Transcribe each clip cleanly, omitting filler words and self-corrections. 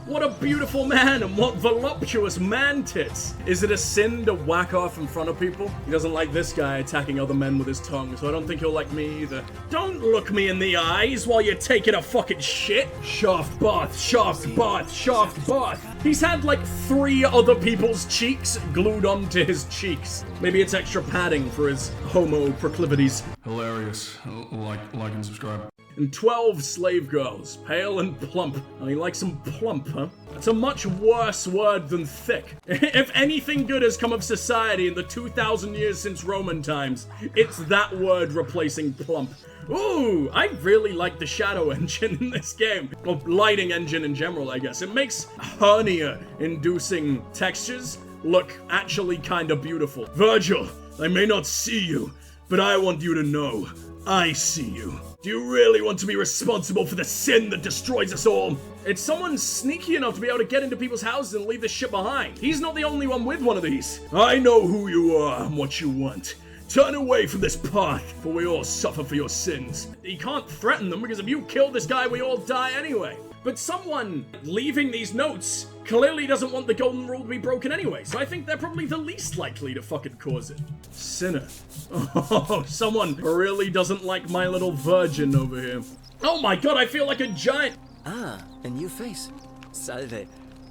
What a beautiful man and what voluptuous man tits. Is it a sin to whack off in front of people? He doesn't like this guy attacking other men with his tongue, so I don't think he'll like me either. Don't look me in the eyes while you're taking a fucking shit. Shaft bath, shaft bath, shaft bath. He's had like 3 other people's cheeks glued onto his cheeks. Maybe it's extra padding for his homo proclivities. Hilarious. Like and subscribe. And 12 slave girls, pale and plump. Oh, you like some plump, huh? That's a much worse word than thick. If anything good has come of society in the 2,000 years since Roman times, it's that word replacing plump. Ooh, I really like the shadow engine in this game. Or lighting engine in general, I guess. It makes hernia-inducing textures look actually kinda beautiful. Virgil, I may not see you, but I want you to know, I see you. Do you really want to be responsible for the sin that destroys us all? It's someone sneaky enough to be able to get into people's houses and leave this shit behind. He's not the only one with one of these. I know who you are and what you want. Turn away from this path, for we all suffer for your sins. You can't threaten them because if you kill this guy, we all die anyway. But someone leaving these notes clearly doesn't want the golden rule to be broken anyway, so I think they're probably the least likely to fucking cause it. Sinner. Oh, someone really doesn't like my little virgin over here. Oh my god, I feel like a giant. Ah, a new face. Salve,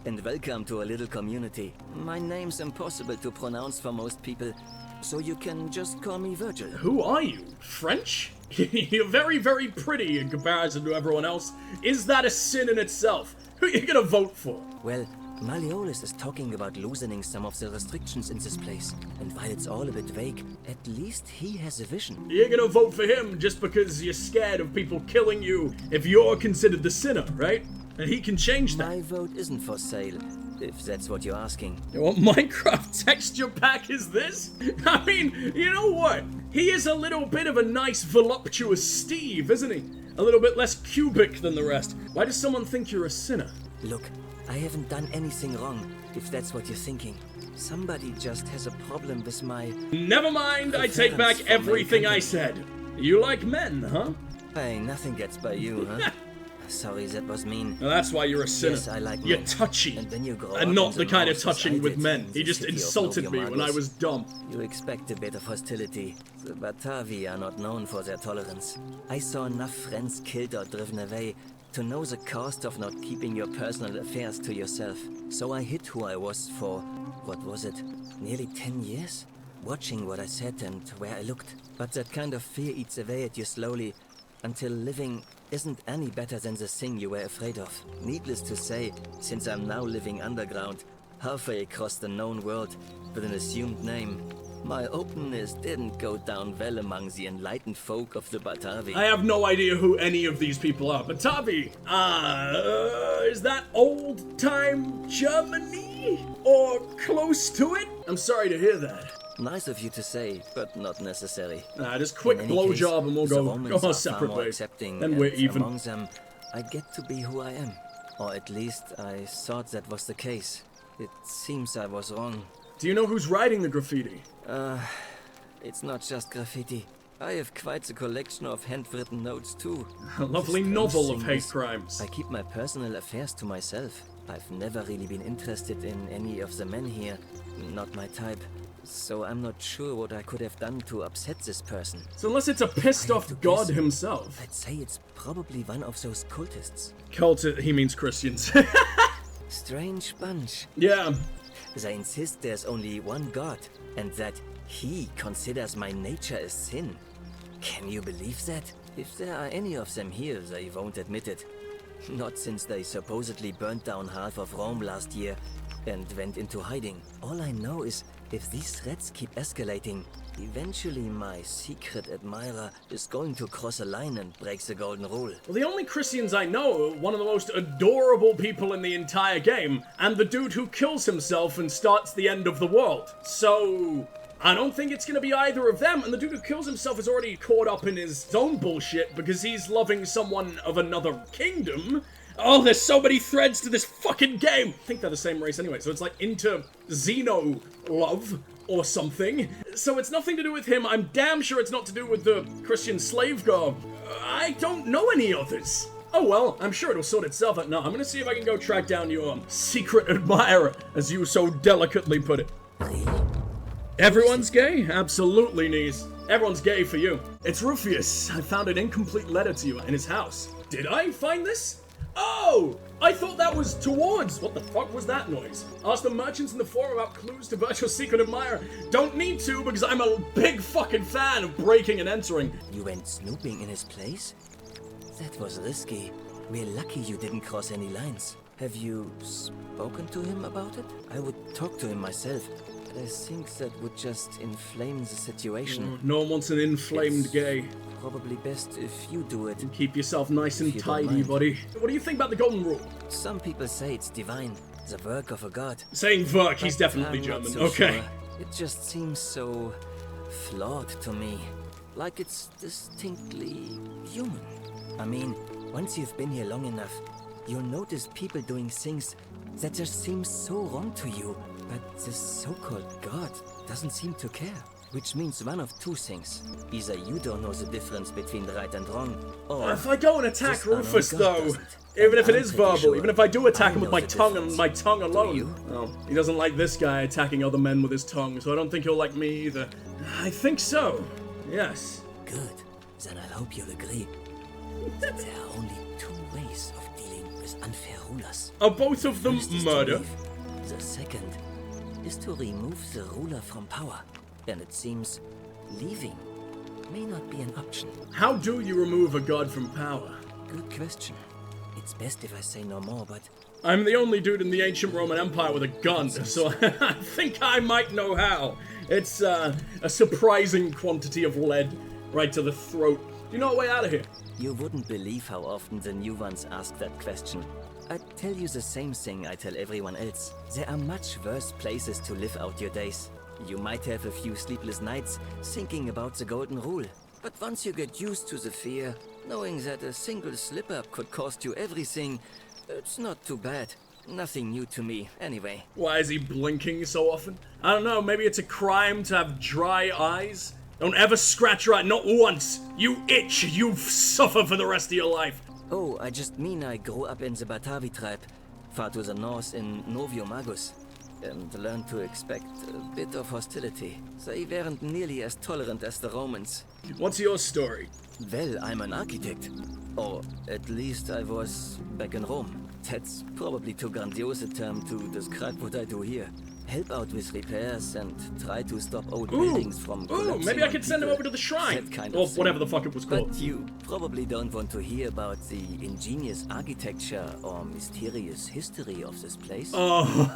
and welcome to a little community. My name's impossible to pronounce for most people, so you can just call me Virgil. Who are you? French? You're very, very pretty in comparison to everyone else. Is that a sin in itself? Who are you gonna vote for? Well, Malleolus is talking about loosening some of the restrictions in this place, and while it's all a bit vague, at least he has a vision. You're gonna vote for him just because you're scared of people killing you if you're considered the sinner, right? And he can change that. My vote isn't for sale, if that's what you're asking. What Minecraft texture pack is this? I mean, you know what? He is a little bit of a nice voluptuous Steve, isn't he? A little bit less cubic than the rest. Why does someone think you're a sinner? Look, I haven't done anything wrong, if that's what you're thinking. Somebody just has a problem with my... Never mind, I take back everything I said. You like men, huh? Hey, nothing gets by you, huh? Sorry, that was mean. Well, that's why you're a sinner. Yes, I like you're men. touchy. And then you grow and up not in the kind of houses touching I with did men. in He the just city of insulted me when I Noviomagus. was dumb. You expect a bit of hostility. The Batavi are not known for their tolerance. I saw enough friends killed or driven away to know the cost of not keeping your personal affairs to yourself. So I hid who I was for, what was it, nearly 10 years? Watching what I said and where I looked. But that kind of fear eats away at you slowly, until living isn't any better than the thing you were afraid of. Needless to say, since I'm now living underground, halfway across the known world, with an assumed name, my openness didn't go down well among the enlightened folk of the Batavi. I have no idea who any of these people are. Batavi? Is that old-time Germany? Or close to it? I'm sorry to hear that. Nice of you to say, but not necessary. Just quick blowjob and we'll the go Romans our are separate far more ways. accepting, Then we're and even. among them, I get to be who I am. Or at least I thought that was the case. It seems I was wrong. Do you know who's writing the graffiti? It's not just graffiti. I have quite a collection of handwritten notes too. A lovely The strange novel of thing hate is, crimes. I keep my personal affairs to myself. I've never really been interested in any of the men here. Not my type. So I'm not sure what I could have done to upset this person. So unless it's a pissed off god himself. I'd say it's probably one of those cultists. He means Christians. Strange bunch. Yeah. They insist there's only one god, and that he considers my nature a sin. Can you believe that? If there are any of them here, they won't admit it. Not since they supposedly burnt down half of Rome last year and went into hiding. All I know is, if these threats keep escalating, eventually my secret admirer is going to cross a line and break the golden rule. Well, the only Christians I know are one of the most adorable people in the entire game, and the dude who kills himself and starts the end of the world. So I don't think it's gonna be either of them, and the dude who kills himself is already caught up in his own bullshit because he's loving someone of another kingdom. Oh, there's so many threads to this fucking game! I think they're the same race anyway, so it's like inter-Xeno love or something. So it's nothing to do with him. I'm damn sure it's not to do with the Christian slave girl. I don't know any others. Oh well, I'm sure it'll sort itself out. No, I'm gonna see if I can go track down your secret admirer, as you so delicately put it. Everyone's gay? Absolutely, niece. Everyone's gay for you. It's Rufius. I found an incomplete letter to you in his house. Did I find this? Oh! I thought that was towards. What the fuck was that noise? Ask the merchants in the forum about clues to Virtual Secret Admirer. Don't need to because I'm a big fucking fan of breaking and entering. You went snooping in his place? That was risky. We're lucky you didn't cross any lines. Have you spoken to him about it? I would talk to him myself. I think that would just inflame the situation. No one wants an inflamed gay. Probably best if you do it. Keep yourself nice and tidy, buddy. What do you think about the golden rule? Some people say it's divine, the work of a god. Saying work, he's But definitely I'm not German. so Okay. sure. It just seems so flawed to me. Like it's distinctly human. I mean, once you've been here long enough, you'll notice people doing things that just seem so wrong to you. But this so-called god doesn't seem to care. Which means one of two things. Either you don't know the difference between right and wrong, or... If I go and attack this unknown Rufus, god though, doesn't. even if it I'm is pretty verbal, sure even if I do attack I him with know my the tongue and difference. my tongue alone. you? Oh, he doesn't like this guy attacking other men with his tongue, so I don't think he'll like me either. I think so. Yes. Good. Then I hope you'll agree that there are only two ways of dealing with unfair rulers. Are both of them First is to murder? leave. The second is to remove the ruler from power. And it seems leaving may not be an option. How do you remove a god from power? Good question. It's best if I say no more, but I'm the only dude in the ancient Roman Empire with a gun, so I think I might know how. It's a surprising quantity of lead right to the throat. You know a way out of here? you wouldn't believe how often the new ones ask that question. I'd tell you the same thing I tell everyone else. There are much worse places to live out your days. You might have a few sleepless nights thinking about the golden rule. But once you get used to the fear, knowing that a single slip-up could cost you everything, it's not too bad. Nothing new to me, anyway. Why is he blinking so often? I don't know, maybe it's a crime to have dry eyes? Don't ever scratch your eye, not once! You itch, you suffer for the rest of your life! Oh, I just mean I grew up in the Batavi tribe, far to the north in Novio Magus, and learned to expect a bit of hostility. They weren't nearly as tolerant as the Romans. What's your story? Well, I'm an architect. Or at least I was back in Rome. That's probably too grandiose a term to describe what I do here. Help out with repairs and try to stop old buildings from collapsing. Maybe I on could send him people. over to the shrine. That kind Or of thing. whatever the fuck it was called. But you probably don't want to hear about the ingenious architecture or mysterious history of this place. Oh,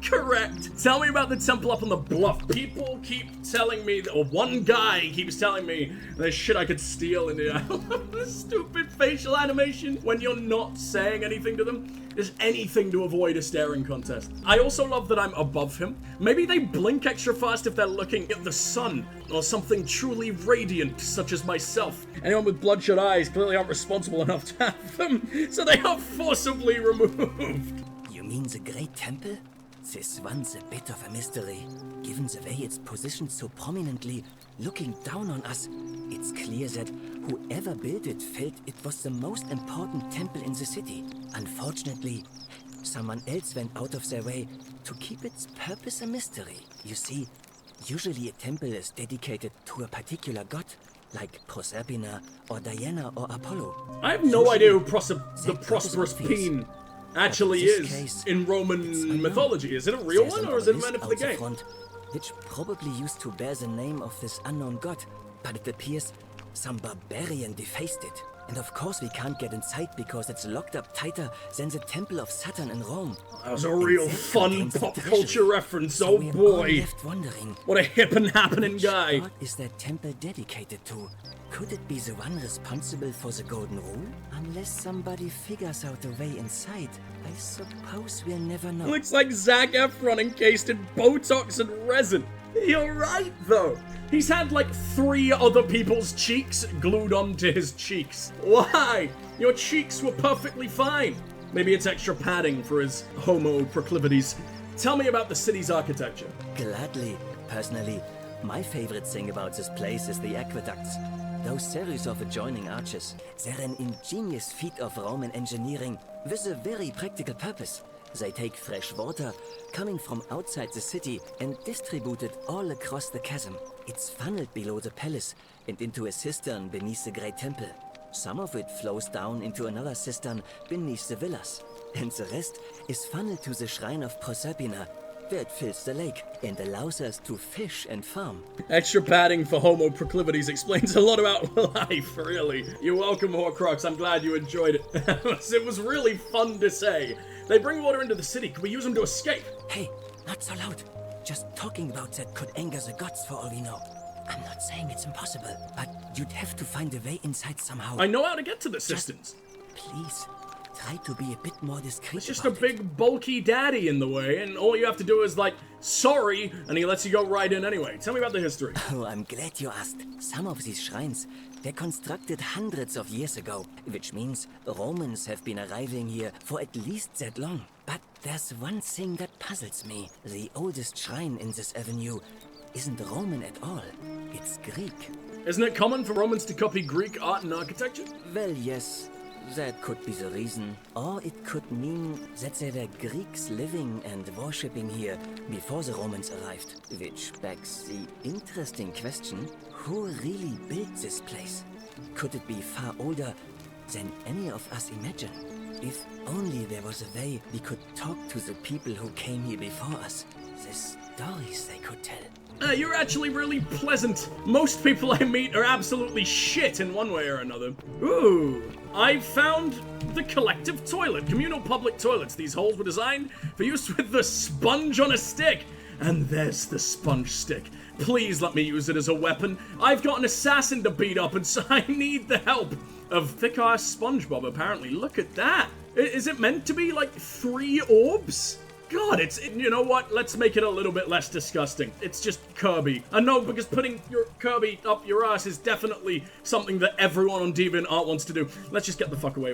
correct. Tell me about the temple up on the bluff. People keep telling me, or one guy keeps telling me, there's shit I could steal in here. I love the stupid facial animation when you're not saying anything to them. There's anything to avoid a staring contest. I also love that I'm above him. Maybe they blink extra fast if they're looking at the sun, or something truly radiant, such as myself. Anyone with bloodshot eyes clearly aren't responsible enough to have them, so they are forcibly removed. You mean the Great Temple? This one's a bit of a mystery. Given the way it's positioned so prominently, looking down on us, it's clear that whoever built it felt it was the most important temple in the city. Unfortunately, someone else went out of their way to keep its purpose a mystery. You see, usually a temple is dedicated to a particular god, like Proserpina or Diana or Apollo. I have no idea who the that prosperous god is Peen actually But in is this case, in it's Roman unknown. mythology. Is it a real There's one, an or is it obelisk meant for the out the game? front, which probably used to bear the name of this unknown god, but it appears some barbarian defaced it. And of course we can't get inside because it's locked up tighter than the Temple of Saturn in Rome. That was a And real that fun contains the pop treasury. culture reference, So oh we're all boy. left wondering, What a hip and happening which guy. god is that temple dedicated to? Could it be the one responsible for the Golden Rule? Unless somebody figures out a way inside, I suppose we'll never know. Looks like Zac Efron encased in Botox and resin. You're right, though. He's had like 3 other people's cheeks glued onto his cheeks. Why? Your cheeks were perfectly fine. Maybe it's extra padding for his homo proclivities. Tell me about the city's architecture. Gladly. Personally, my favorite thing about this place is the aqueducts. Those series of adjoining arches, they're an ingenious feat of Roman engineering with a very practical purpose. They take fresh water coming from outside the city and distribute it all across the chasm. It's funneled below the palace and into a cistern beneath the great temple. Some of it flows down into another cistern beneath the villas, and the rest is funneled to the shrine of Proserpina, where it fills the lake and allows us to fish and farm. Extra padding for homo proclivities explains a lot about life, really. You're welcome, Horcrux. I'm glad you enjoyed it. It was really fun to say. They bring water into the city. Can we use them to escape? Hey, not so loud. Just talking about that could anger the gods for all we know. I'm not saying it's impossible, but you'd have to find a way inside somehow. I know how to get to the cisterns. Please, try to be a bit more discreet. It's just a big, bulky daddy in the way, and all you have to do is, like, sorry, and he lets you go right in anyway. Tell me about the history. Oh, I'm glad you asked. Some of these shrines, they're constructed hundreds of years ago, which means Romans have been arriving here for at least that long. But there's one thing that puzzles me. The oldest shrine in this avenue isn't Roman at all. It's Greek. Isn't it common for Romans to copy Greek art and architecture? Well, yes. That could be the reason. Or it could mean that there were Greeks living and worshipping here before the Romans arrived. Which begs the interesting question, who really built this place? Could it be far older than any of us imagine? If only there was a way we could talk to the people who came here before us. The stories they could tell. You're actually really pleasant. Most people I meet are absolutely shit in one way or another. Ooh, I found the collective toilet. Communal public toilets. These holes were designed for use with the sponge on a stick. And there's the sponge stick. Please let me use it as a weapon. I've got an assassin to beat up, and so I need the help of thick-ass SpongeBob, apparently. Look at that. Is it meant to be, like, 3 orbs? God, you know what? Let's make it a little bit less disgusting. It's just Kirby. I know, because putting your Kirby up your ass is definitely something that everyone on DeviantArt wants to do. Let's just get the fuck away.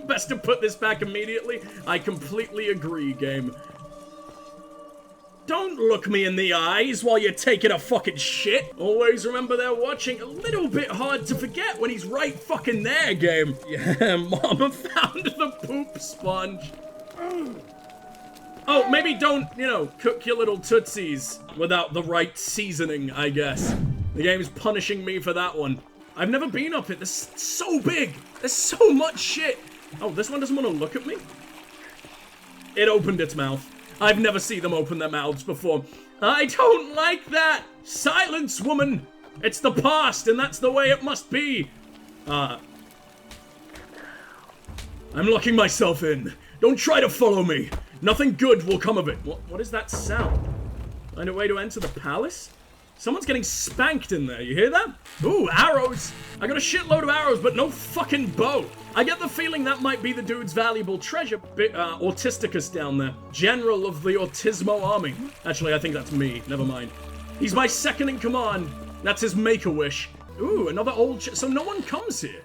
Best to put this back immediately. I completely agree, game. Don't look me in the eyes while you're taking a fucking shit. Always remember they're watching. A little bit hard to forget when he's right fucking there, game. Yeah, Mama found the poop sponge. Oh, maybe don't, cook your little tootsies without the right seasoning, I guess. The game's punishing me for that one. I've never been up it. This is so big. There's so much shit. Oh, this one doesn't want to look at me? It opened its mouth. I've never seen them open their mouths before. I don't like that. Silence, woman. It's the past, and that's the way it must be. I'm locking myself in. Don't try to follow me. Nothing good will come of it. What is that sound? Find a way to enter the palace? Someone's getting spanked in there. You hear that? Ooh, arrows. I got a shitload of arrows, but no fucking bow. I get the feeling that might be the dude's valuable treasure. Autisticus down there. General of the Autismo army. Actually, I think that's me. Never mind. He's my second in command. That's his make-a-wish. Ooh, another old so no one comes here.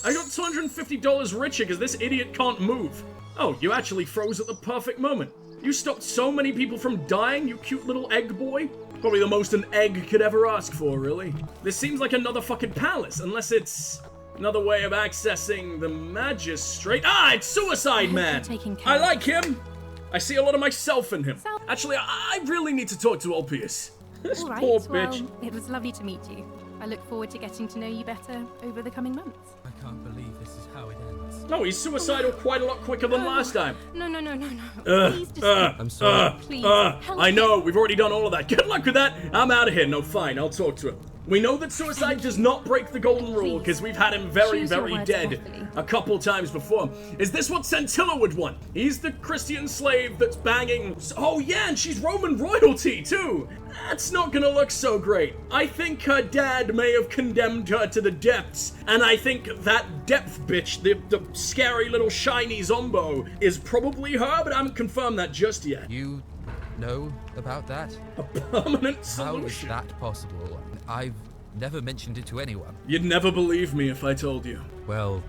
I got $250 richer because this idiot can't move. Oh, you actually froze at the perfect moment. You stopped so many people from dying, you cute little egg boy. Probably the most an egg could ever ask for, really. This seems like another fucking palace, unless it's another way of accessing the magistrate. Ah, it's Suicide Man! I like him! I see a lot of myself in him. Actually, I really need to talk to Ulpius. This All right, poor bitch. well, it was lovely to meet you. I look forward to getting to know you better over the coming months. I can't believe this is how it ends. No, he's suicidal quite a lot quicker than last time. No. Please just I'm sorry. please. Help I know, me. we've already done all of that. Good luck with that. I'm out of here. No, fine, I'll talk to him. We know that suicide does not break the golden rule because we've had him very, Choose your very words dead carefully. a couple times before. Is this what Centilla would want? He's the Christian slave that's banging. Oh yeah, and she's Roman royalty too. That's not gonna look so great. I think her dad may have condemned her to the depths, and I think that depth bitch, the scary little shiny Zombo, is probably her, but I haven't confirmed that just yet. You know about that? A permanent How is solution. that possible? I've never mentioned it to anyone. You'd never believe me if I told you. Well,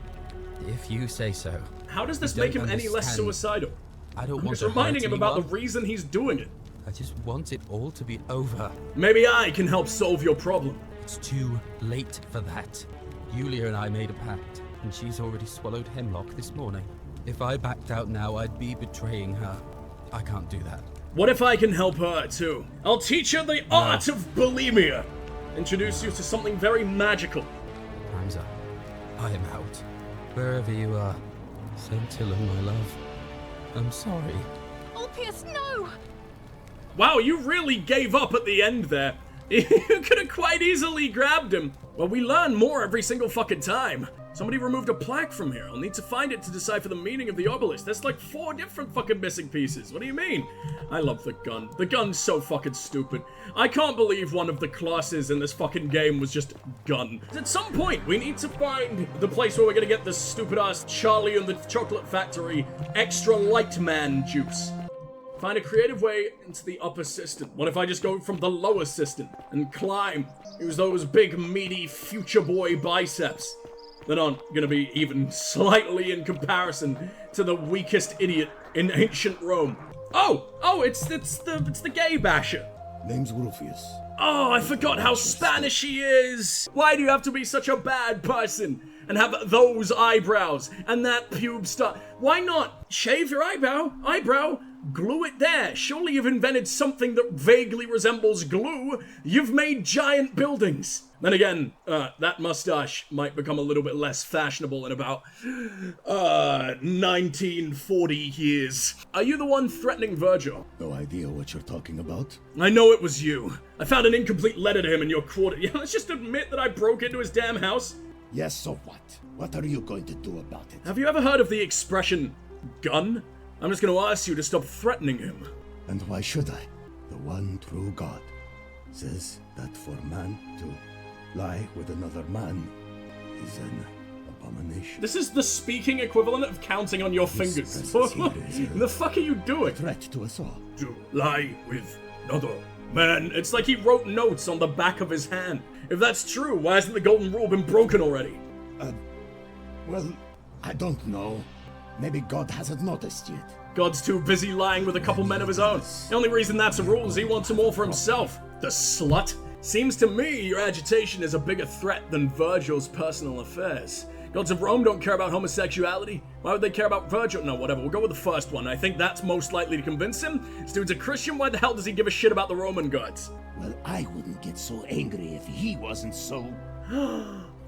if you say so. How does this You make don't him any less understand. suicidal? I don't I'm want just to reminding hurt him about the anyone. reason he's doing it. I just want it all to be over. Maybe I can help solve your problem. It's too late for that. Yulia and I made a pact, and she's already swallowed hemlock this morning. If I backed out now, I'd be betraying her. I can't do that. What if I can help her too? I'll teach her the art of bulimia. Introduce you to something very magical. Hamza, I am out. Wherever you are, Scintilla, my love. I'm sorry. Ulpius, no! Wow, you really gave up at the end there. You could have quite easily grabbed him. Well, we learn more every single fucking time. Somebody removed a plaque from here. I'll need to find it to decipher the meaning of the obelisk. There's like 4 different fucking missing pieces. What do you mean? I love the gun. The gun's so fucking stupid. I can't believe one of the classes in this fucking game was just gun. At some point, we need to find the place where we're gonna get this stupid-ass Charlie and the Chocolate Factory extra light man juice. Find a creative way into the upper cistern. What if I just go from the lower cistern and climb? Use those big, meaty, future boy biceps that aren't gonna be even slightly in comparison to the weakest idiot in ancient Rome. Oh, it's the gay basher. Name's Rufius. Oh, I forgot how Spanish he is. Why do you have to be such a bad person and have those eyebrows and that pube stuff? Why not shave your eyebrow, glue it there? Surely you've invented something that vaguely resembles glue. You've made giant buildings. Then again, that mustache might become a little bit less fashionable in about 1940 years. Are you the one threatening Virgil? No idea what you're talking about. I know it was you. I found an incomplete letter to him in your quarter. Yeah, let's just admit that I broke into his damn house. Yes, so what? What are you going to do about it? Have you ever heard of the expression, gun? I'm just going to ask you to stop threatening him. And why should I? The one true God says that for man to lie with another man is an abomination. This is the speaking equivalent of counting on your fingers. What the fuck are you doing? Threat to us all. To lie with another man. It's like he wrote notes on the back of his hand. If that's true, why hasn't the golden rule been broken already? Well, I don't know. Maybe God hasn't noticed yet. God's too busy lying with a couple men of his own. The only reason that's a rule is he wants them all for himself. The slut. Seems to me your agitation is a bigger threat than Virgil's personal affairs. Gods of Rome don't care about homosexuality. Why would they care about Virgil? No, whatever. We'll go with the first one. I think that's most likely to convince him. This dude's a Christian. Why the hell does he give a shit about the Roman gods? Well, I wouldn't get so angry if he wasn't so...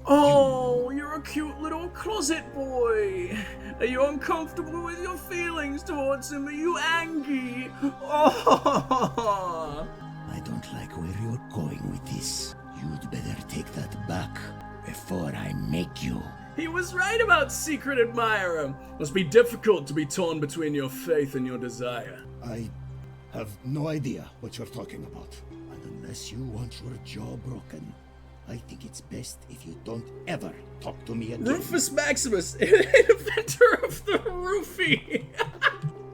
Oh, you're a cute little closet boy. Are you uncomfortable with your feelings towards him? Are you angry? Oh. I don't like where you're going with this. You'd better take that back before I make you. He was right about secret admirer. Must be difficult to be torn between your faith and your desire. I have no idea what you're talking about. And unless you want your jaw broken, I think it's best if you don't ever talk to me again. Rufus Maximus, inventor of the roofie.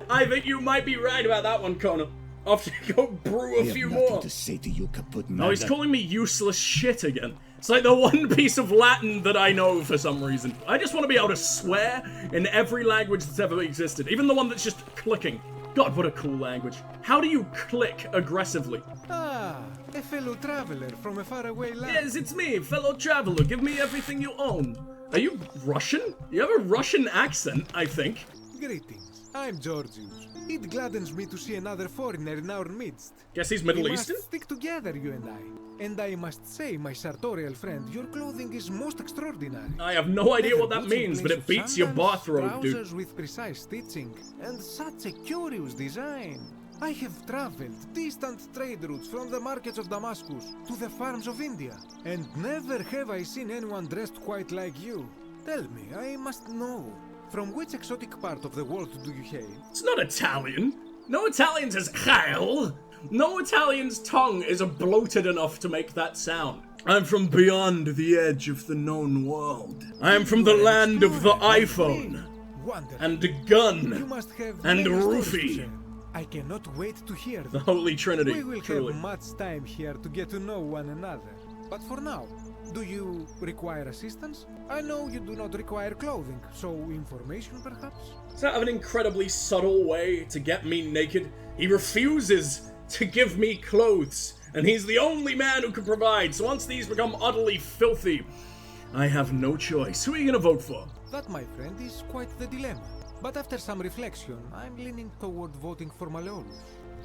I think you might be right about that one, Connor. I'll have to go brew a few more. To say to you, kaput Oh, he's calling me useless shit again. It's like the one piece of Latin that I know for some reason. I just want to be able to swear in every language that's ever existed, even the one that's just clicking. God, what a cool language. How do you click aggressively? Ah, a fellow traveler from a faraway land. Yes, it's me, fellow traveler. Give me everything you own. Are you Russian? You have a Russian accent, I think. Greetings, I'm Georgius. It gladdens me to see another foreigner in our midst. Guess he's Middle We Eastern? must stick together, you and I. And I must say, my sartorial friend, your clothing is most extraordinary. I have no idea what that means, but it beats your bathrobe, dude. Trousers with precise stitching, and such a curious design. I have traveled distant trade routes from the markets of Damascus to the farms of India, and never have I seen anyone dressed quite like you. Tell me, I must know. From which exotic part of the world do you hail? It's not Italian. No Italian says Heil. No Italian's tongue is bloated enough to make that sound. I'm from beyond the edge of the known world. I am from the land of the iPhone. Wonderful. And the gun. You must have And many stories to roofie. share. I cannot wait to hear them. The Holy Trinity, We will truly. have much time here to get to know one another. But for now, do you require assistance? I know you do not require clothing, so information perhaps? Does that have an incredibly subtle way to get me naked? He refuses to give me clothes, and he's the only man who can provide, so once these become utterly filthy, I have no choice. Who are you gonna vote for? That, my friend, is quite the dilemma. But after some reflection, I'm leaning toward voting for Malleolus.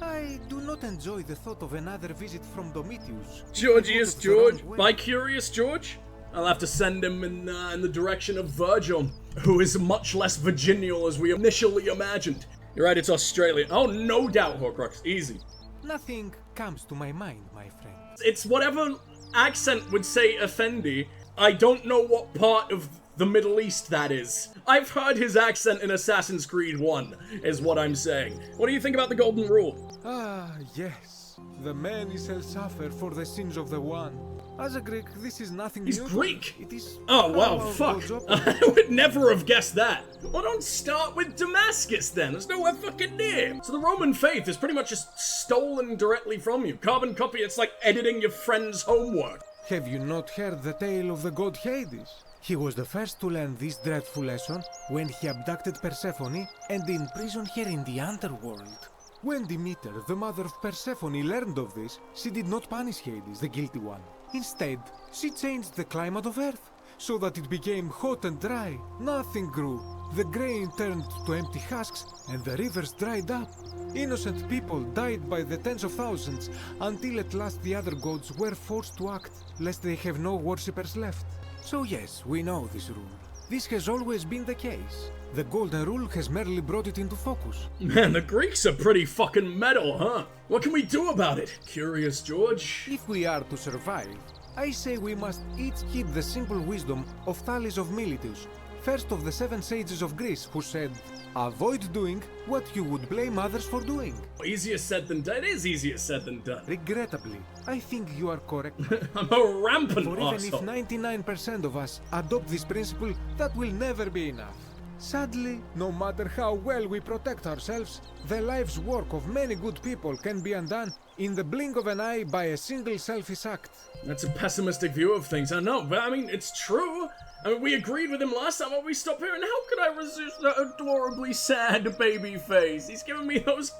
I do not enjoy the thought of another visit from Domitius. Georgius George? By Curious George? I'll have to send him in the direction of Virgil, who is much less virginal as we initially imagined. You're right, it's Australian. Oh, no doubt, Horcrux. Easy. Nothing comes to my mind, my friend. It's whatever accent would say Effendi. I don't know what part of the Middle East that is. I've heard his accent in Assassin's Creed 1, is what I'm saying. What do you think about the Golden Rule? Ah, yes. The many shall suffer for the sins of the one. As a Greek, this is nothing He's new. Greek? It is Oh, wow, how fuck. gods operate. I would never have guessed that. Well, don't start with Damascus then. There's nowhere fucking near. So the Roman faith is pretty much just stolen directly from you. Carbon copy, it's like editing your friend's homework. Have you not heard the tale of the god Hades? He was the first to learn this dreadful lesson when he abducted Persephone and imprisoned her in the underworld. When Demeter, the mother of Persephone, learned of this, she did not punish Hades, the guilty one. Instead, she changed the climate of Earth so that it became hot and dry. Nothing grew. The grain turned to empty husks and the rivers dried up. Innocent people died by the tens of thousands until at last the other gods were forced to act, lest they have no worshippers left. So yes, we know this rule. This has always been the case. The Golden Rule has merely brought it into focus. Man, the Greeks are pretty fucking metal, huh? What can we do about it? Curious George? If we are to survive, I say we must each heed the simple wisdom of Thales of Miletus, first of the 7 sages of Greece, who said, avoid doing what you would blame others for doing. Easier said than done. It is easier said than done. Regrettably, I think you are correct. I'm a rampant For even asshole. if 99% of us adopt this principle, that will never be enough. Sadly, no matter how well we protect ourselves, the life's work of many good people can be undone in the blink of an eye by a single selfish act. That's a pessimistic view of things, I know, but I mean, it's true. I mean, we agreed with him last time when we stopped here, and how could I resist that adorably sad baby face? He's giving me those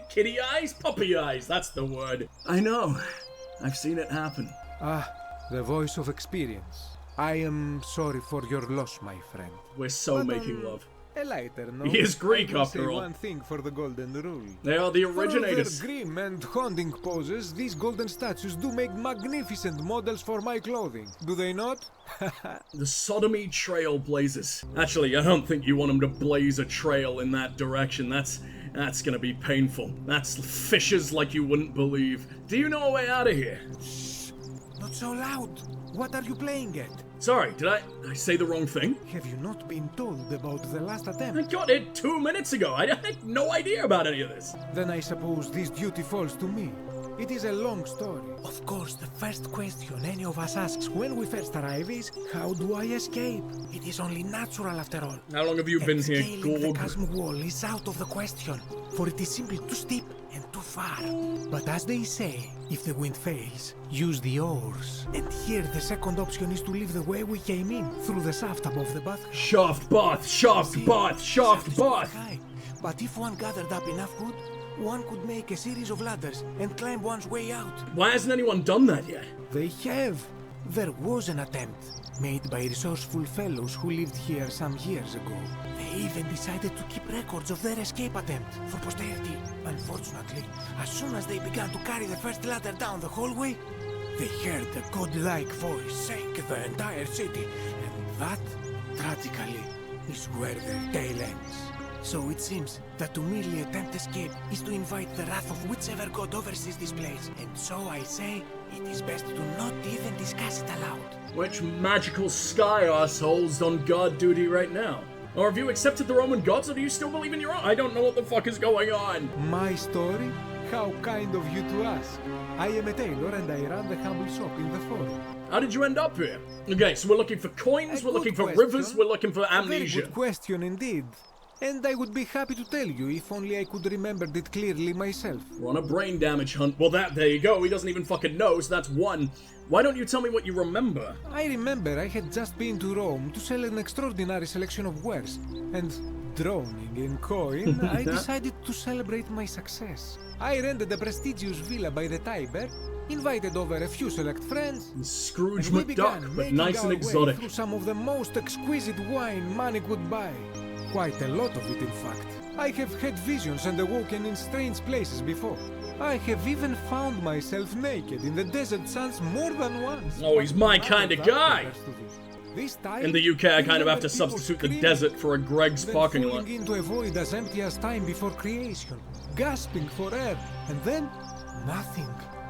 kitty eyes? Puppy eyes, that's the word. I know. I've seen it happen. Ah, the voice of experience. I am sorry for your loss, my friend. We're so But making love. A lighter note. He is Greek, I will after say all. one thing for the Golden Rule. They are the For all originators. their grim and haunting poses, these golden statues do make magnificent models for my clothing. Do they not? The sodomy trail blazes. Actually, I don't think you want him to blaze a trail in that direction. That's gonna be painful. That's fishes like you wouldn't believe. Do you know a way out of here? Shh! Not so loud! What are you playing at? Sorry, did I say the wrong thing? Have you not been told about the last I attempt? got it 2 minutes ago. I had no idea about any of this. Then I suppose this duty falls to me. It is a long story. Of course, the first question any of us asks when we first arrive is, how do I escape? It is only natural after all. How long have you been here, Scaling the Gorg? chasm wall is out of the question, for it is simply too steep and too far. But as they say, if the wind fails, use the oars. And here the second option is to leave the way we came in, through the shaft above the bath. Shaft bath, shaft bath, shaft Shaft is quite bath. high, but if one gathered up enough wood, one could make a series of ladders and climb one's way out. Why hasn't anyone done that yet? They have. There was an attempt, made by resourceful fellows who lived here some years ago. They even decided to keep records of their escape attempt for posterity. Unfortunately, as soon as they began to carry the first ladder down the hallway, they heard a godlike voice saying the entire city, and that, tragically, is where their tale ends. So it seems that to merely attempt escape is to invite the wrath of whichever god oversees this place. And so I say, it is best to not even discuss it aloud. Which magical sky asshole's on guard duty right now? Or have you accepted the Roman gods, or do you still believe in your own? I don't know what the fuck is going on. My story? How kind of you to ask. I am a tailor and I run the humble shop in the forum. How did you end up here? Okay, so we're looking for coins, A we're looking good for question. rivers, we're looking for A very amnesia. good question indeed. And I would be happy to tell you if only I could remember it clearly myself. We're on a brain damage hunt. Well, there you go. He doesn't even fucking know, so that's one. Why don't you tell me what you remember? I remember I had just been to Rome to sell an extraordinary selection of wares, and drowning in coin, I decided to celebrate my success. I rented a prestigious villa by the Tiber, invited over a few select friends, Scrooge and we McDuck, began but making nice our and way exotic. through some of the most exquisite wine money could buy. Quite a lot of it, in fact. I have had visions and awoken in strange places before. I have even found myself naked in the desert sands more than once. Oh, he's my kind of guy. This time, In the UK, I kind of have to people substitute the screaming, desert for a Greg's then parking falling lot. into a void as empty as time before creation, gasping for air, and then nothing.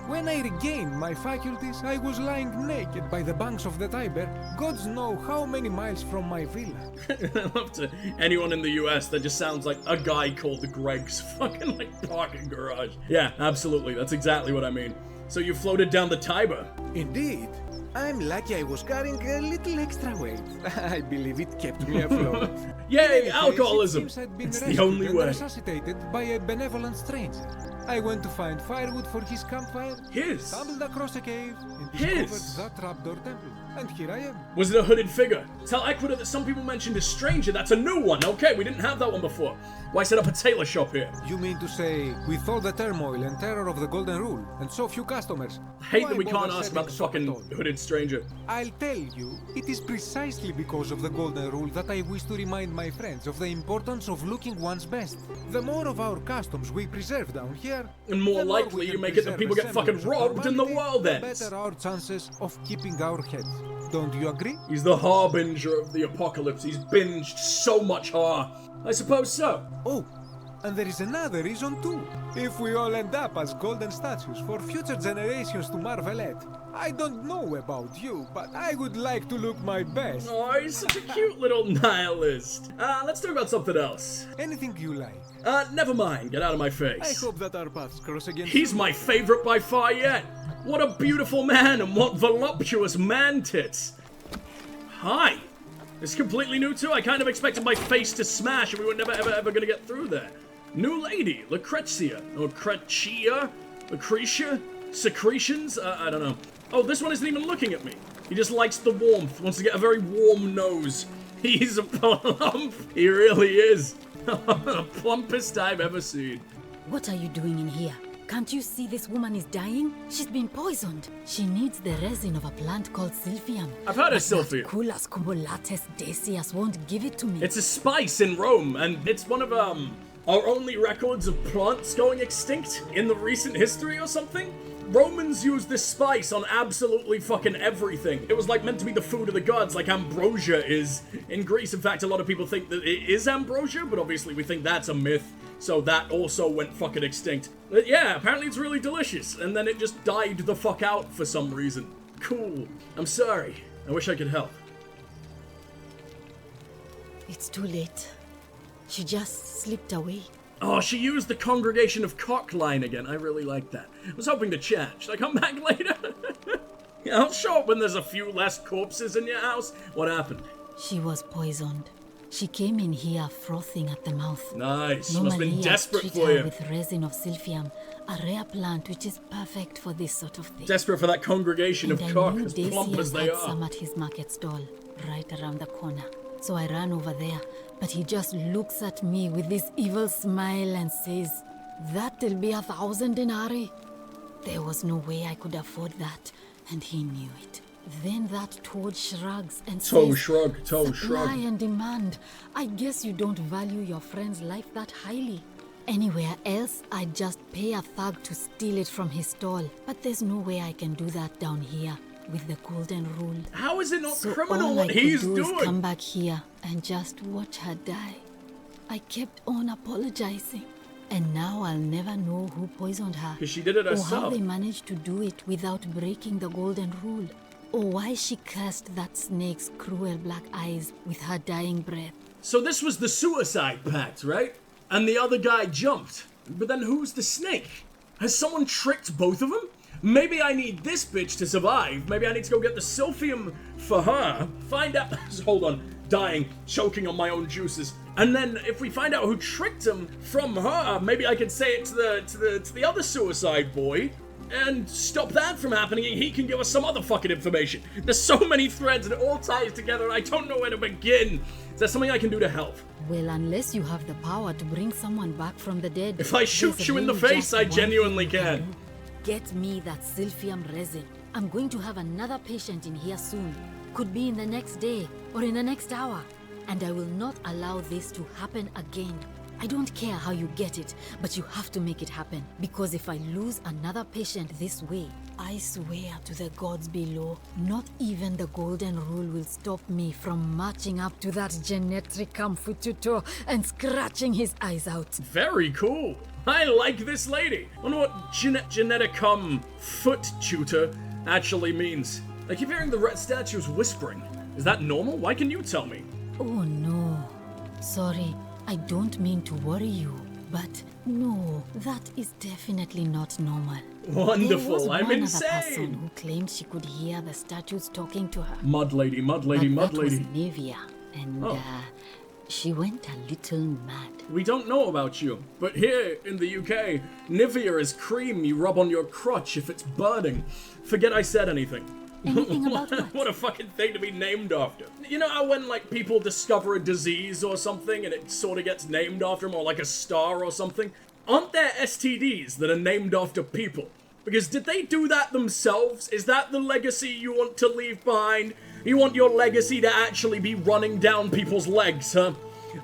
When I regained my faculties, I was lying naked by the banks of the Tiber, gods know how many miles from my villa. I love to anyone in the US that just sounds like a guy called the Greg's fucking like parking garage. Yeah, absolutely. That's exactly what I mean. So you floated down the Tiber. Indeed. I'm lucky I was carrying a little extra weight. I believe it kept me afloat. Yay, In any case, alcoholism! it seems I'd been It's the rescued only and way. resuscitated by a benevolent stranger. I went to find firewood for his campfire, His? stumbled across a cave, and His? discovered the trapdoor temple. And here I am. Was it a hooded figure? Tell Ecuador that some people mentioned a stranger. That's a new one. Okay, we didn't have that one before. Why set up a tailor shop here? You mean to say, with all the turmoil and terror of the Golden Rule, and so few customers, I hate why that we bother can't ask setting about the shop at fucking all? hooded stranger. I'll tell you, it is precisely because of the Golden Rule that I wish to remind my friends of the importance of looking one's best. The more of our customs we preserve down here, And more the more likely we you can make it that preserve people a get fucking semblance of robbed and the normality, world the ends. better our chances of keeping our heads. Don't you agree? He's the harbinger of the apocalypse. He's binged so much horror. I suppose so. Oh, and there is another reason too. If we all end up as golden statues for future generations to marvel at. I don't know about you, but I would like to look my best. Oh, he's such a cute little nihilist. Let's talk about something else. Anything you like. Never mind. Get out of my I face. hope that our paths cross again. He's soon. my favorite by far yet. What a beautiful man and what voluptuous man tits. Hi. It's completely new too. I kind of expected my face to smash and we were never ever gonna get through there. New lady, Lucrezia. Lucretia? Secretions? I don't know. Oh, this one isn't even looking at me. He just likes the warmth, wants to get a very warm nose. He's a plump. He really is. The plumpest I've ever seen. What are you doing in here? Can't you see this woman is dying? She's been poisoned. She needs the resin of a plant called silphium. I've heard of But that silphium. Culus cumbulatus decius won't give it to me. It's a spice in Rome, and it's one of, our only records of plants going extinct in the recent history or something. Romans used this spice on absolutely fucking everything. It was like meant to be the food of the gods, like ambrosia is in Greece. In fact, a lot of people think that it is ambrosia, but obviously we think that's a myth. So that also went fucking extinct. But yeah, apparently it's really delicious, and then it just died the fuck out for some reason. Cool. I'm sorry. I wish I could help. It's too late. She just slipped away. Oh, she used the Congregation of Cock line again. I really like that. I was hoping to chat. Should I come back later? Yeah, I'll show up when there's a few less corpses in your house. What happened? She was poisoned. She came in here frothing at the mouth. Nice. Must have been Normally, desperate treat for her you. with resin of silphium, a rare plant which is perfect for this sort of thing. Desperate for that congregation And of I cock, knew as plump as Decius they had are. some at his market stall, right around the corner. So I ran over there, but he just looks at me with this evil smile and says, "That'll be 1,000 denarii." There was no way I could afford that, and he knew it. Then that toad shrugs and Toe says, shrug, toe "Supply shrug. and demand. I guess you don't value your friend's life that highly." Anywhere else, I'd just pay a thug to steal it from his stall. But there's no way I can do that down here with the golden rule. How is it not So criminal all what I could he's do is come doing? back here and just watch her die. I kept on apologizing. And now I'll never know who poisoned her. Because she did it Or how herself. they managed to do it without breaking the golden rule. Or why she cursed that snake's cruel black eyes with her dying breath. So this was the suicide pact, right? And the other guy jumped. But then who's the snake? Has someone tricked both of them? Maybe I need this bitch to survive. Maybe I need to go get the silphium for her. Find out. Hold on. Dying. Choking on my own juices. And then if we find out who tricked him from her, maybe I can say it to the other suicide boy. And stop that from happening, and he can give us some other fucking information. There's so many threads, and it all ties together, and I don't know where to begin. Is there something I can do to help? Well, unless you have the power to bring someone back from the dead. If I shoot there's you in the really face, just I one genuinely thing you can. do. Get me that silphium resin. I'm going to have another patient in here soon. Could be in the next day or in the next hour. And I will not allow this to happen again. I don't care how you get it, but you have to make it happen. Because if I lose another patient this way, I swear to the gods below, not even the golden rule will stop me from marching up to that genetricum fututo and scratching his eyes out. Very cool. I like this lady. I wonder what geneticum foot tutor actually means. I keep hearing the red statues whispering. Is that normal? Why can you tell me? Oh no. Sorry, I don't mean to worry you, but no, that is definitely not normal. Wonderful, There was I'm one insane. other person who claimed she could hear the statues talking to her. Mud lady, mud lady, But mud that was lady. Nevia, and she went a little mad. We don't know about you, but here in the UK, Nivea is cream you rub on your crotch if it's burning. Forget I said anything. Anything about what? What a fucking thing to be named after. You know how when, like, people discover a disease or something and it sort of gets named after them, or like a star or something? Aren't there STDs that are named after people? Because did they do that themselves? Is that the legacy you want to leave behind? You want your legacy to actually be running down people's legs, huh?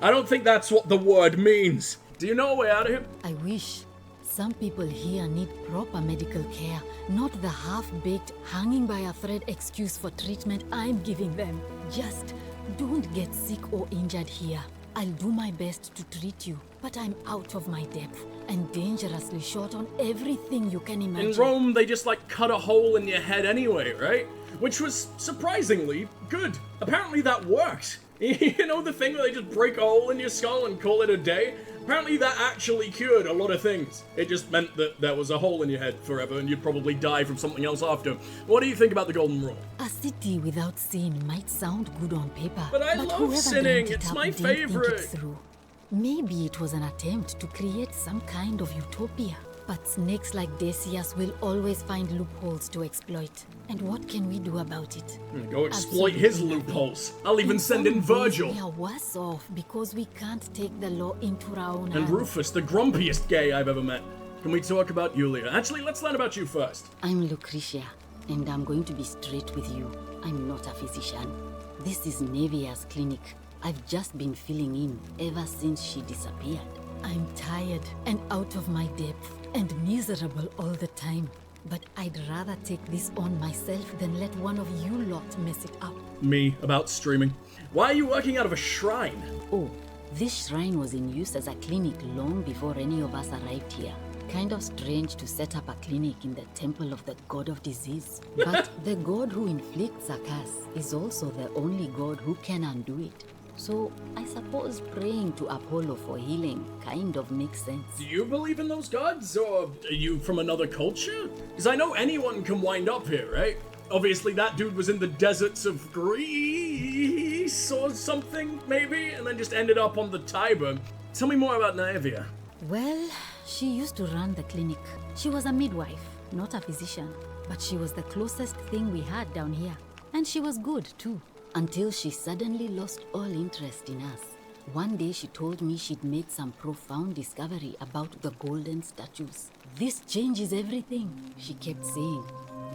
I don't think that's what the word means. Do you know a way out of here? I wish. Some people here need proper medical care, not the half-baked, hanging by a thread excuse for treatment I'm giving them. Just don't get sick or injured here. I'll do my best to treat you, but I'm out of my depth and dangerously short on everything you can imagine. In Rome, they just, like, cut a hole in your head anyway, right? Which was surprisingly good. Apparently that worked. You know the thing where they just break a hole in your skull and call it a day? Apparently that actually cured a lot of things. It just meant that there was a hole in your head forever and you'd probably die from something else after. What do you think about the Golden Rule? A city without sin might sound good on paper, But I love whoever sinning, dreamt it it's up my didn't think it favorite. through. Maybe it was an attempt to create some kind of utopia. But snakes like Decius will always find loopholes to exploit. And what can we do about it? Go exploit his Absolutely nothing. loopholes. I'll even send in some ways Virgil. We are worse off because we can't take the law into our own And hands. Rufus, the grumpiest gay I've ever met. Can we talk about Yulia? Actually, let's learn about you first. I'm Lucretia, and I'm going to be straight with you. I'm not a physician. This is Nevia's clinic. I've just been filling in ever since she disappeared. I'm tired and out of my depth and miserable all the time. But I'd rather take this on myself than let one of you lot mess it up. Me, about streaming. Why are you working out of a shrine? Oh, this shrine was in use as a clinic long before any of us arrived here. Kind of strange to set up a clinic in the temple of the god of disease. But the god who inflicts a curse is also the only god who can undo it. So I suppose praying to Apollo for healing kind of makes sense. Do you believe in those gods, or are you from another culture? Because I know anyone can wind up here, right? Obviously that dude was in the deserts of Greece or something, maybe, and then just ended up on the Tiber. Tell me more about Naevia. Well, she used to run the clinic. She was a midwife, not a physician, but she was the closest thing we had down here. And she was good, too. Until she suddenly lost all interest in us. One day she told me she'd made some profound discovery about the golden statues. This changes everything, she kept saying.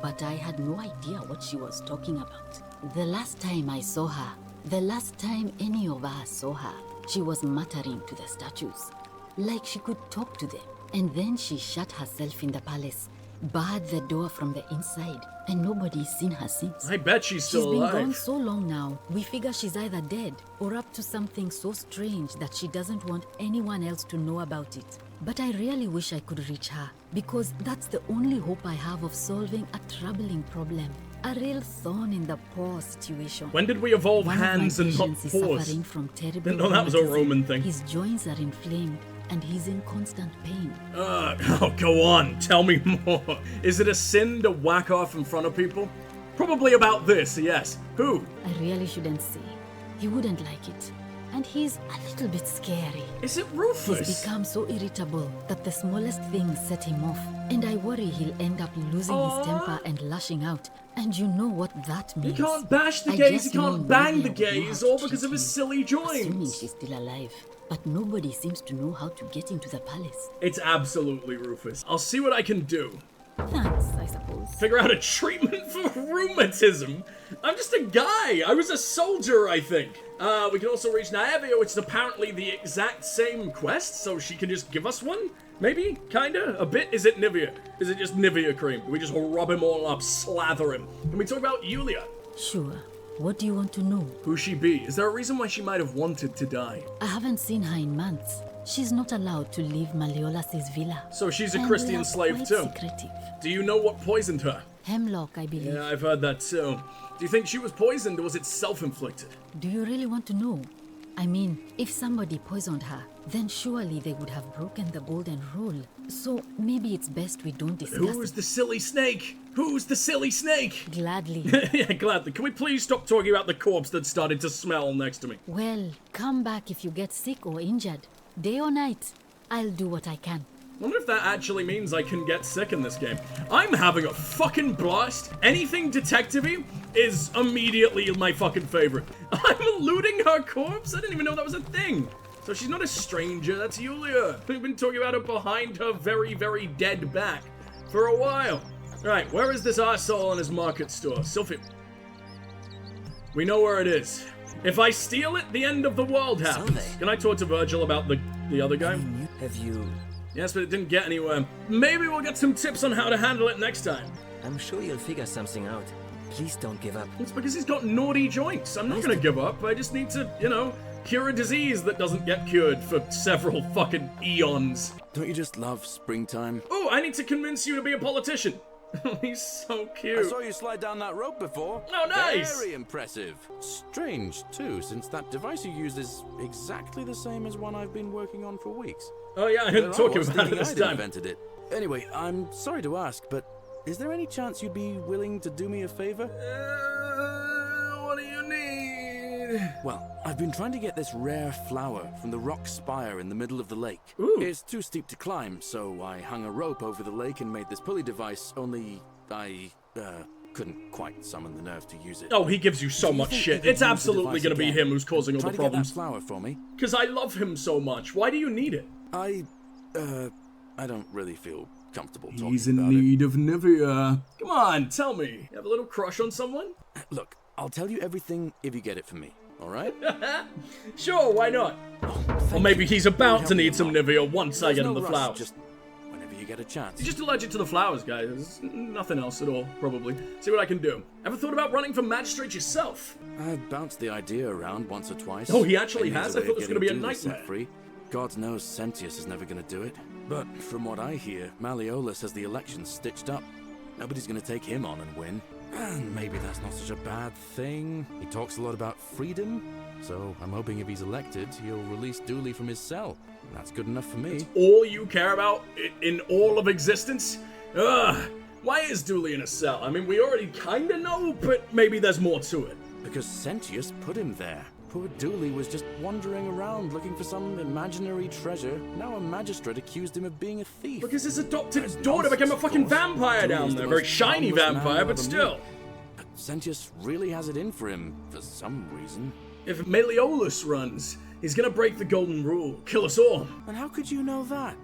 But I had no idea what she was talking about. The last time I saw her, the last time any of us saw her, she was muttering to the statues. Like she could talk to them. And then she shut herself in the palace, barred the door from the inside, and nobody's seen her since. I bet she's still alive. She's been gone so long now, we figure she's either dead or up to something so strange that she doesn't want anyone else to know about it. But I really wish I could reach her, because that's the only hope I have of solving a troubling problem. A real thorn in the paw situation. When did we evolve One hands of my and not patients is paws? suffering from terrible No, that was a rheumatism. Roman thing. His joints are inflamed, and he's in constant pain. Oh, go on, tell me more. Is it a sin to whack off in front of people? Probably about this, yes. Who? I really shouldn't say. He wouldn't like it. and he's a little bit scary. Is it He's Rufus? become so irritable that the smallest things set him off, and I worry he'll end up losing his temper and lashing out. And you know what that He means. can't bash the I gays, he just know can't bang the Olivia will know gays, how to all because treat of his him, silly assuming joints. she's still alive. But nobody seems to know how to get into the palace. It's absolutely Rufus. I'll see what I can do. Thanks, I suppose. Figure out a treatment for rheumatism? I'm just a guy. I was a soldier, I think. We can also reach Naevia, which is apparently the exact same quest, so she can just give us one? Maybe? Kinda? A bit? Is it Nivea? Is it just Nivea cream? Do we just rub him all up, slather him? Can we talk about Yulia? Sure. What do you want to know? Who she be? Is there a reason why she might have wanted to die? I haven't seen her in months. She's not allowed to leave Malleolas' villa. So she's a And Christian they are slave quite too. secretive. Do you know what poisoned her? Hemlock, I believe. Yeah, I've heard that too. Do you think she was poisoned or was it self-inflicted? Do you really want to know? I mean, if somebody poisoned her, then surely they would have broken the golden rule. So maybe it's best we don't discuss Who's it. the silly snake? Who's the silly snake? Gladly. Yeah, gladly. Can we please stop talking about the corpse that started to smell next to me? Well, come back if you get sick or injured. Day or night, I'll do what I can. Wonder if that actually means I can get sick in this game. I'm having a fucking blast. Anything detective-y is immediately my fucking favorite. I'm looting her corpse? I didn't even know that was a thing. So she's not a stranger, that's Yulia. We've been talking about her behind her very, very dead back for a while. Right, where is this arsehole in his market store? Sylphie. We know where it is. If I steal it, the end of the world happens. Sylvie. Can I talk to Virgil about the other guy? Have you... Yes, but it didn't get anywhere. Maybe we'll get some tips on how to handle it next time. I'm sure you'll figure something out. Please don't give up. It's because he's got naughty joints. I'm not gonna give up. I just need to, you know, cure a disease that doesn't get cured for several fucking eons. Don't you just love springtime? Oh, I need to convince you to be a politician. He's so cute. I saw you slide down that rope before. Oh, nice! Very impressive. Strange, too, since that device you used is exactly the same as one I've been working on for weeks. Oh yeah, I didn't But talk I was about it thinking this I'd time. invented it. Anyway, I'm sorry to ask, but is there any chance you'd be willing to do me a favor? What do you need? Well, I've been trying to get this rare flower from the rock spire in the middle of the lake. Ooh. It's too steep to climb, so I hung a rope over the lake and made this pulley device, only I couldn't quite summon the nerve to use it. Oh, he gives you so Do you much think shit. you could It's use the absolutely device gonna be again? him who's causing all Try the to get that problems. flower for me. Because I love him so much. Why do you need it? I don't really feel comfortable talking He's in about need of Nivea. Come on, tell me. You have a little crush on someone? it. Look, I'll tell you everything if you get it for me, alright? Sure, why not? Or maybe he's about to need some Nivea once I get him the flowers. Just whenever you get a chance. He's just allergic to the flowers, guys. There's nothing else at all, probably. See what I can do. Ever thought about running for magistrate yourself? I've bounced the idea around once or twice. Oh, he actually Maybe has? there's I a thought way this of was gonna be a getting Dooley set nightmare. Free. God knows Sentius is never gonna do it. But from what I hear, Malleolus has the election stitched up. Nobody's gonna take him on and win. And maybe that's not such a bad thing. He talks a lot about freedom, so I'm hoping if he's elected, he'll release Dooley from his cell. That's good enough for me. All you care about in all of existence? Ugh. Why is Dooley in a cell? I mean, we already kinda know, but maybe there's more to it. Because Sentius put him there. Poor Dooley was just wandering around looking for some imaginary treasure. Now a magistrate accused him of being a thief. Because his adopted That's daughter became a nonsense, fucking of course. vampire Dooley's down the there. most Very shiny harmless man vampire, I'll but ever still. meet. But Sentius really has it in for him, for some reason. If Malleolus runs, he's gonna break the golden rule, kill us all. And how could you know that?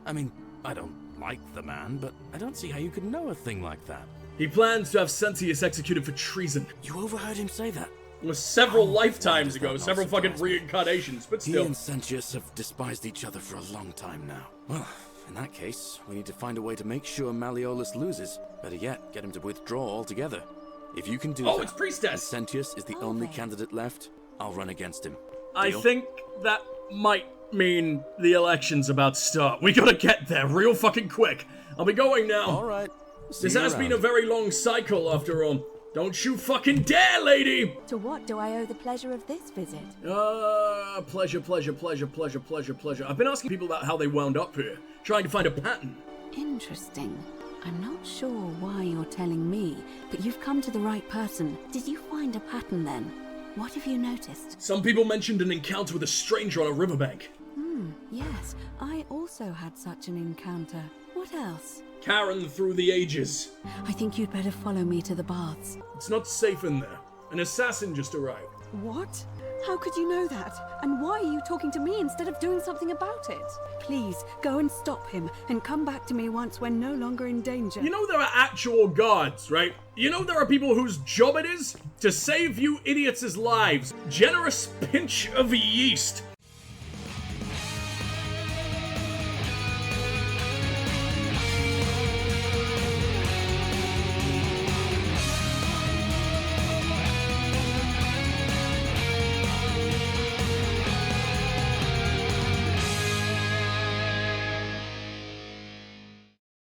I mean, I don't like the man, but I don't see how you could know a thing like that. He plans to have Sentius executed for treason. You overheard him say that? It was several lifetimes why does ago, that not several fucking surprise me? reincarnations, but He still. and Sentius have despised each other for a long time now. Well, in that case, we need to find a way to make sure Malleolus loses. Better yet, get him to withdraw altogether. If you can do Oh, that, it's Priestess! and Sentius is the only candidate left, I'll run against him. I Deal? think that might mean the election's about to start. We gotta get there real fucking quick. I'll be going now. Alright. This has been a very long cycle after all. Don't you fucking dare, lady! To what do I owe the pleasure of this visit? Pleasure. I've been asking people about how they wound up here, trying to find a pattern. Interesting. I'm not sure why you're telling me, but you've come to the right person. Did you find a pattern then? What have you noticed? Some people mentioned an encounter with a stranger on a riverbank. Yes, I also had such an encounter. What else? Karen through the ages. I think you'd better follow me to the baths. It's not safe in there. An assassin just arrived. What? How could you know that? And why are you talking to me instead of doing something about it? Please, go and stop him, and come back to me once we're no longer in danger. You know there are actual guards, right? You know there are people whose job it is to save you idiots' lives. Generous pinch of yeast